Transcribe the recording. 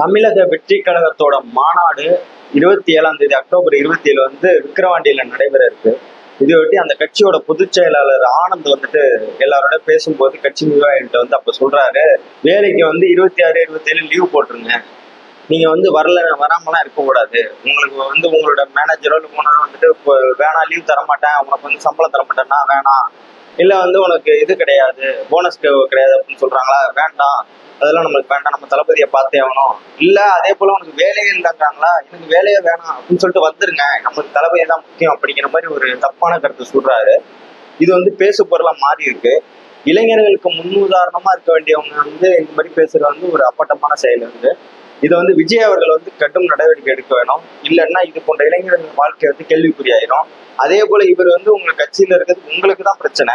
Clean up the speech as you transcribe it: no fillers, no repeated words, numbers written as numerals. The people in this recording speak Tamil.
தமிழக வெற்றி கழகத்தோட மாநாடு 27ஆம் தேதி அக்டோபர் 27 வந்து விக்கிரவாண்டியில நடைபெற இருக்கு. இதையொட்டி அந்த கட்சியோட பொதுச் செயலாளர் ஆனந்த் வந்துட்டு எல்லாரோட பேசும்போது கட்சி நிர்வாகிகிட்ட வந்து அப்ப சொல்றாரு, வேலைக்கு வந்து 26, 27 லீவ் போட்டுருங்க. நீங்க வந்து வராமலாம் இருக்கக்கூடாது. உங்களுக்கு வந்து உங்களோட மேனேஜரோ இல்லை ஓனரோ வந்துட்டு இப்போ வேணாம் லீவ் தரமாட்டேன், உனக்கு வந்து சம்பளம் தரமாட்டேன்னா வேணாம், இல்லை வந்து உனக்கு இது கிடையாது, போனஸ் கிடையாது அப்படின்னு சொல்றாங்களா, வேண்டாம், அதெல்லாம் நம்மளுக்கு வேண்டாம், நம்ம தளபதியை பார்த்தே ஆகணும். இல்லை அதே போல உனக்கு வேலையே இல்லைன்றாங்களா, எனக்கு வேலையே வேணாம் அப்படின்னு சொல்லிட்டு வந்துருங்க, நமக்கு தளபதி தான் முக்கியம் அப்படிங்கிற மாதிரி ஒரு தப்பான கருத்து சொல்றாரு. இது வந்து பேசு பொருளா மாறி இருக்கு. இளைஞர்களுக்கு முன்னுதாரணமா இருக்க வேண்டியவங்க வந்து இந்த மாதிரி பேசுறது வந்து ஒரு அப்பட்டமான செயல் வந்து இதை வந்து விஜய் அவர்கள் வந்து கடும் நடவடிக்கை எடுக்க வேணும். இல்லைன்னா இது போன்ற இளைஞர்கள் வாழ்க்கை வந்து கேள்விக்குறியாயிரும். அதே போல இவர் வந்து உங்க கட்சியில இருக்கிறது உங்களுக்கு தான் பிரச்சனை.